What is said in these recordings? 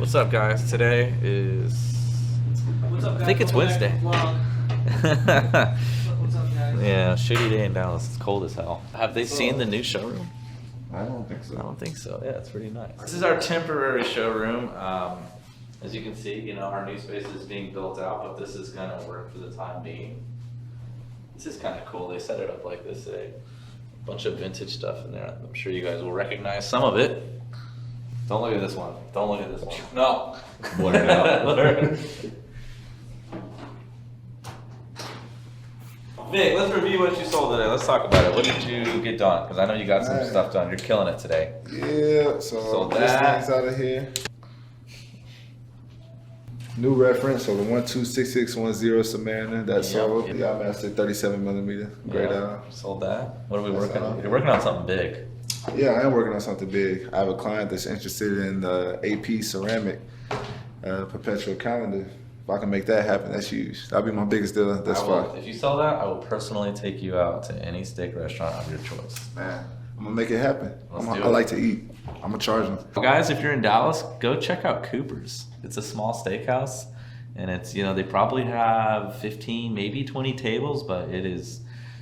What's up, guys? Today is, I think it's Wednesday. Yeah, shitty day in Dallas. It's cold as hell. Have they seen the new showroom? I don't think so. I don't think so. Yeah, it's pretty nice. This is our temporary showroom. As you can see, our new space is being built out, but this is gonna work for the time being. This is kind of cool. They set it up like this today. A bunch of vintage stuff in there. I'm sure you guys will recognize some of it. Don't look at this one. Don't look at this one. No. Blur it out. Vic, let's review what you sold today. Let's talk about it. What did you get done? Because I know you got some stuff done. You're killing it today. Yeah, so this thing's out of here. New reference, so the 126610 Submariner that sold. The Yatch-Master 37mm. Great sold that. What are we working on? You're working on something big. Yeah, I am working on something big. I have a client that's interested in the AP ceramic perpetual calendar. If I can make that happen, that's huge. That'll be my biggest deal thus far. If you sell that, I will personally take you out to any steak restaurant of your choice. Man, I'm gonna make it happen. I like to eat. I'm gonna charge them. Guys, if you're in Dallas, go check out Cooper's. It's a small steakhouse, and it's they probably have 15, maybe 20 tables, but it is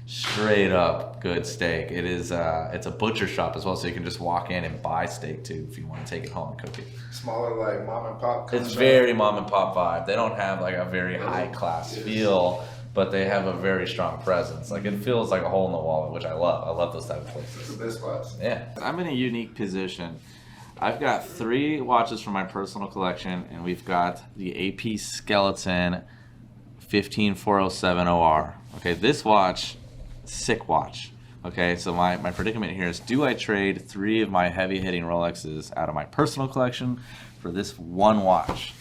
straight up good steak. It is it's a butcher shop as well, so you can just walk in and buy steak too if you want to take it home and cook it. Smaller, like mom and pop. It's very mom and pop vibe. They don't have like a very high class feel, but they have a very strong presence. Like it feels like a hole in the wall, which I love. I love those type of places. It's the best spots. Yeah. I'm in a unique position. I've got 3 watches from my personal collection, and we've got the AP Skeleton 15407 OR. Okay, this watch, sick watch. Okay, so my predicament here is, do I trade 3 of my heavy-hitting Rolexes out of my personal collection for this one watch?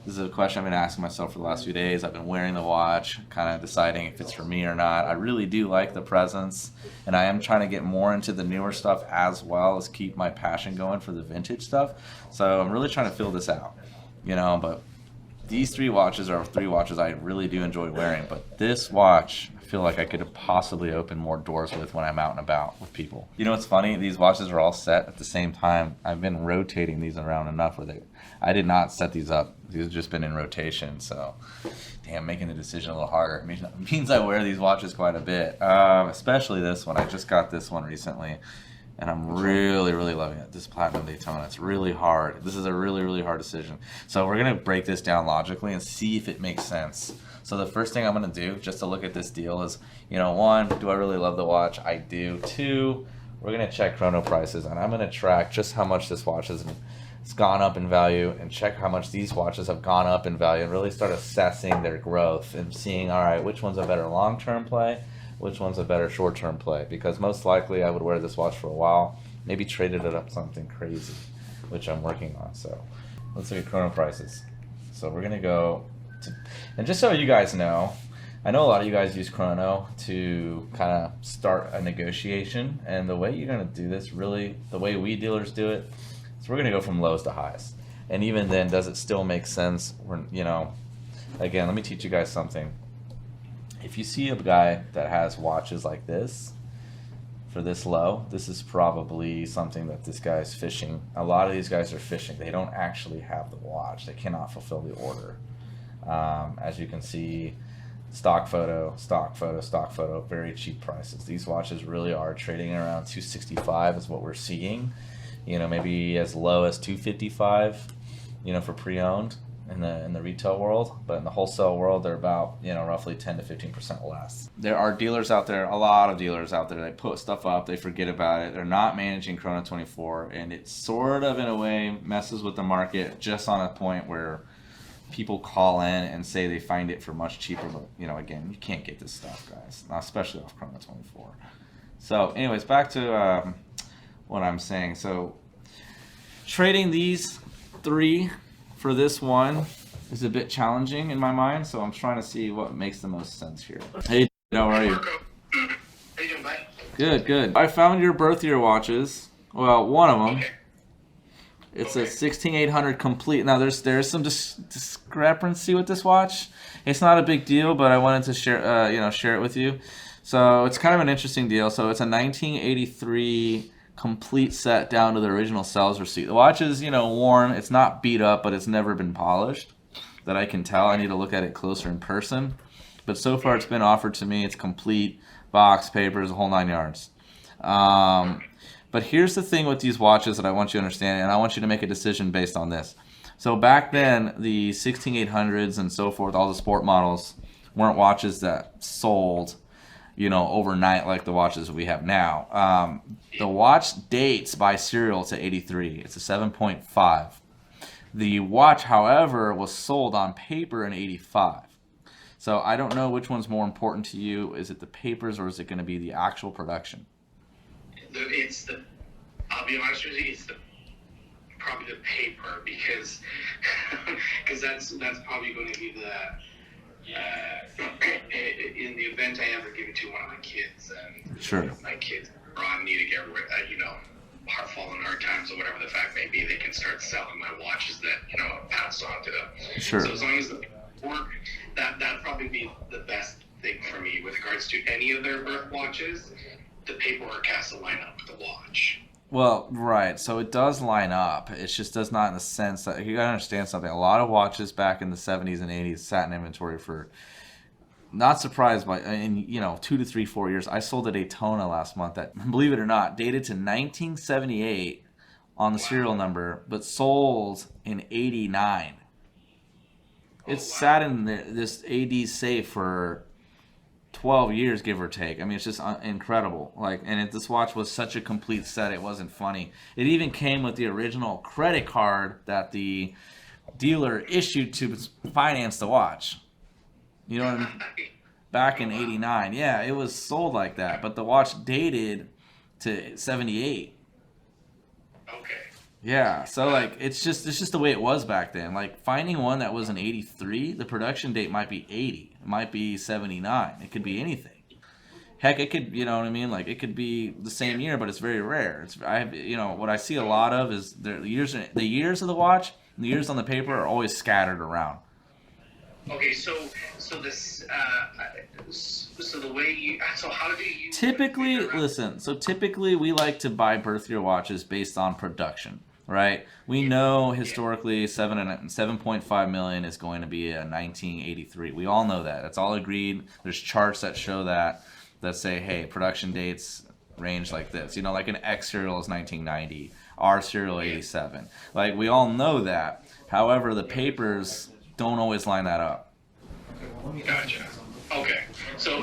This is a question I've been asking myself for the last few days. I've been wearing the watch, kind of deciding if it's for me or not. I really do like the presence, and I am trying to get more into the newer stuff as well as keep my passion going for the vintage stuff. So I'm really trying to fill this out, but these 3 watches are 3 watches I really do enjoy wearing, but this watch I feel like I could possibly open more doors with when I'm out and about with people. What's funny? These watches are all set at the same time. I've been rotating these around enough where I did not set these up. These have just been in rotation, so damn, making the decision a little harder. It means I wear these watches quite a bit, especially this one. I just got this one recently, and I'm really, really loving it. This Platinum Daytona, it's really hard. This is a really, really hard decision. So we're gonna break this down logically and see if it makes sense. So the first thing I'm gonna do, just to look at this deal, is, 1, do I really love the watch? I do. 2, we're gonna check chrono prices, and I'm gonna track just how much this watch has gone up in value, and check how much these watches have gone up in value, and really start assessing their growth and seeing, all right, which one's a better long-term play, which one's a better short-term play, because most likely I would wear this watch for a while, maybe traded it up something crazy, which I'm working on. So let's look at chrono prices. So we're gonna go to, and just so you guys know, I know a lot of you guys use chrono to kind of start a negotiation, and the way you're gonna do this, really, the way we dealers do it, is we're gonna go from lows to highs. And even then, does it still make sense? Again, let me teach you guys something. If you see a guy that has watches like this, for this low, this is probably something that this guy's fishing. A lot of these guys are fishing. They don't actually have the watch. They cannot fulfill the order. As you can see, stock photo, very cheap prices. These watches really are trading around $265 is what we're seeing. Maybe as low as $255, for pre-owned in the retail world, but in the wholesale world, they're about, roughly 10 to 15% less. There are dealers out there, a lot of dealers out there, they put stuff up, they forget about it, they're not managing Chrono 24, and it sort of, in a way, messes with the market just on a point where people call in and say they find it for much cheaper, but, again, you can't get this stuff, guys, especially off Chrono 24. So, anyways, back to what I'm saying. So, trading these 3 for this one is a bit challenging in my mind, so I'm trying to see what makes the most sense here. Hey, how are you? How you doing, bud? Good, good. I found your birth year watches. Well, one of them. Okay. It's a 16800 complete. Now, there's some discrepancy with this watch. It's not a big deal, but I wanted to share it with you. So it's kind of an interesting deal. So it's a 1983 complete set down to the original sales receipt. The watch is, worn. It's not beat up, but it's never been polished. That I can tell. I need to look at it closer in person. But so far it's been offered to me. It's complete, box, papers, the whole 9 yards. But here's the thing with these watches that I want you to understand, and I want you to make a decision based on this. So back then, the 16800s and so forth, all the sport models, weren't watches that sold, overnight like the watches we have now. The watch dates by serial to 83. It's a 7.5. The watch, however, was sold on paper in 85. So I don't know which one's more important to you. Is it the papers or is it going to be the actual production? I'll be honest with you, it's probably the paper because that's probably going to be in the event I ever give it to one of my kids and Sure. My kids need to get rid, hard fallen hard times or whatever the fact may be, they can start selling my watches that pass on to them. Sure. So as long as the work, that'd probably be the best thing for me with regards to any of their birth watches. The paperwork has to line up with the watch. Well, right. So it does line up. It just does not in the sense that you got to understand something. A lot of watches back in the 70s and 80s sat in inventory for, not surprised by, 2 to 3, 4 years. I sold a Daytona last month that, believe it or not, dated to 1978 on the serial number, but sold in 89. It sat in this AD safe for 12 years, give or take. I mean, it's just incredible. This watch was such a complete set, it wasn't funny. It even came with the original credit card that the dealer issued to finance the watch. You know what I mean? Back in 89. Yeah, it was sold like that, but the watch dated to 78. Okay. Yeah, so it's just the way it was back then. Like finding one that was an 83, the production date might be 80, it might be 79, it could be anything. Heck, it could, you know what I mean? Like it could be the same year, but it's very rare. What I see a lot of is the years of the watch, and the years on the paper are always scattered around. Okay, so this, so the way how do you typically listen? So typically we like to buy birth year watches based on production. Right, we know historically 7.5 million is going to be a 1983. We all know that. That's all agreed. There's charts that show that say, hey, production dates range like this. Like an X serial is 1990, R serial 87. Like we all know that. However, the papers don't always line that up. Gotcha. Okay. So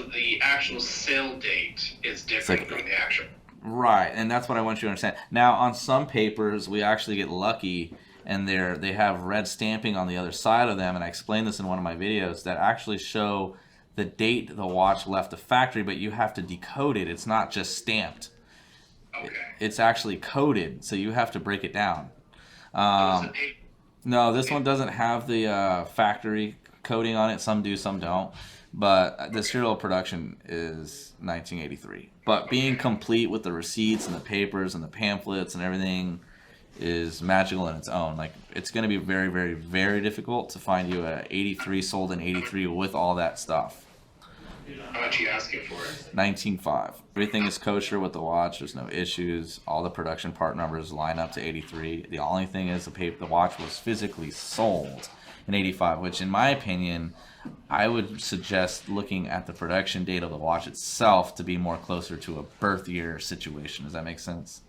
the actual sale date is different from the actual. Right, and that's what I want you to understand. Now, on some papers, we actually get lucky, and they have red stamping on the other side of them, and I explained this in one of my videos, that actually show the date the watch left the factory, but you have to decode it. It's not just stamped. Okay. It's actually coded, so you have to break it down. No, this one doesn't have the factory coding on it. Some do, some don't. But the serial production is 1983. But being complete with the receipts and the papers and the pamphlets and everything is magical in its own. Like it's going to be very, very, very difficult to find you a 83 sold in 83 with all that stuff. How much are you asking for it? 19.5. Everything is kosher with the watch. There's no issues. All the production part numbers line up to 83. The only thing is the watch was physically sold in 85, which in my opinion, I would suggest looking at the production date of the watch itself to be more closer to a birth year situation. Does that make sense?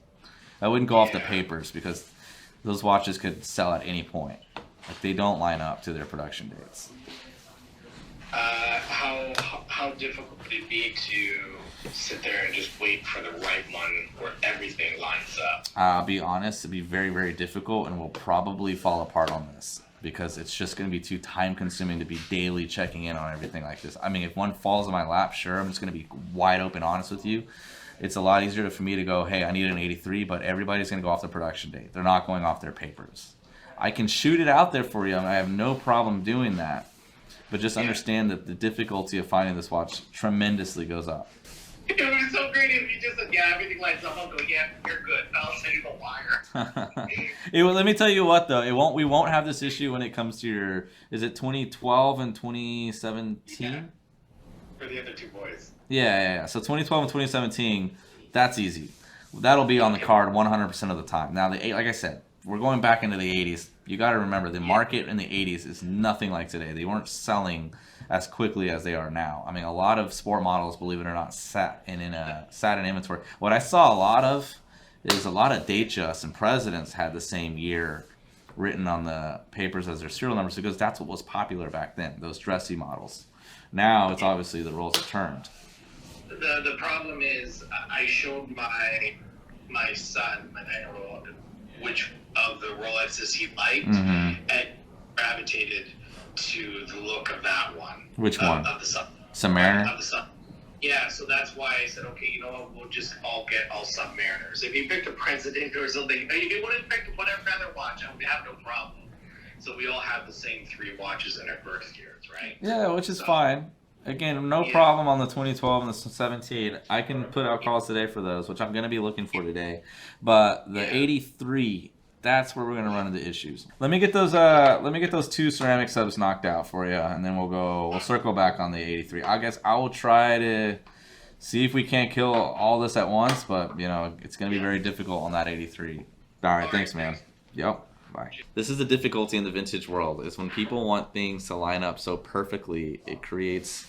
I wouldn't go off the papers because those watches could sell at any point. Like they don't line up to their production dates. How difficult would it be to sit there and just wait for the right one where everything lines up? I'll be honest, it'd be very, very difficult, and we'll probably fall apart on this because it's just going to be too time consuming to be daily checking in on everything like this. I mean, if one falls in my lap, sure, I'm just going to be wide open honest with you. It's a lot easier for me to go, hey, I need an 83, but everybody's going to go off the production date. They're not going off their papers. I can shoot it out there for you. I have no problem doing that. But just understand that the difficulty of finding this watch tremendously goes up. It would be so great if you just said, yeah, everything lines up. I'll go, yeah, you're good. I'll send you the wire. Let me tell you what, though. We won't have this issue when it comes to your, is it 2012 and 2017? Yeah. For the other two boys. Yeah. So 2012 and 2017, that's easy. That'll be on the card 100% of the time. Now, like I said, we're going back into the 80s. You got to remember, the market in the 80s is nothing like today. They weren't selling as quickly as they are now. I mean, a lot of sport models, believe it or not, sat in inventory. What I saw a lot of is a lot of Datejust and Presidents had the same year written on the papers as their serial numbers because that's what was popular back then, those dressy models. Now it's obviously the roles have turned. The problem is I showed my son, and I don't know which of the Rolexes he liked, and gravitated to the look of that one. Which one? Of the Submariner? Of the Sun. Yeah, so that's why I said, okay, you know what, we'll just all get all Submariners. If you picked a President or something, if you would have picked whatever other watch, I would have no problem. So we all have the same 3 watches in our birth years, right? Yeah, which is fine. Again, no problem on the 2012 and the 17. I can put out calls today for those, which I'm going to be looking for today. But the 83, that's where we're going to run into issues. Let me get those 2 ceramic subs knocked out for you, and then we'll circle back on the 83. I guess I will try to see if we can't kill all this at once, but you know, it's going to be very difficult on that 83. All right, thanks, man. Yep. Bye. This is the difficulty in the vintage world, is when people want things to line up so perfectly, it creates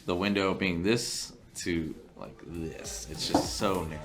the window being this to like this. It's just so narrow.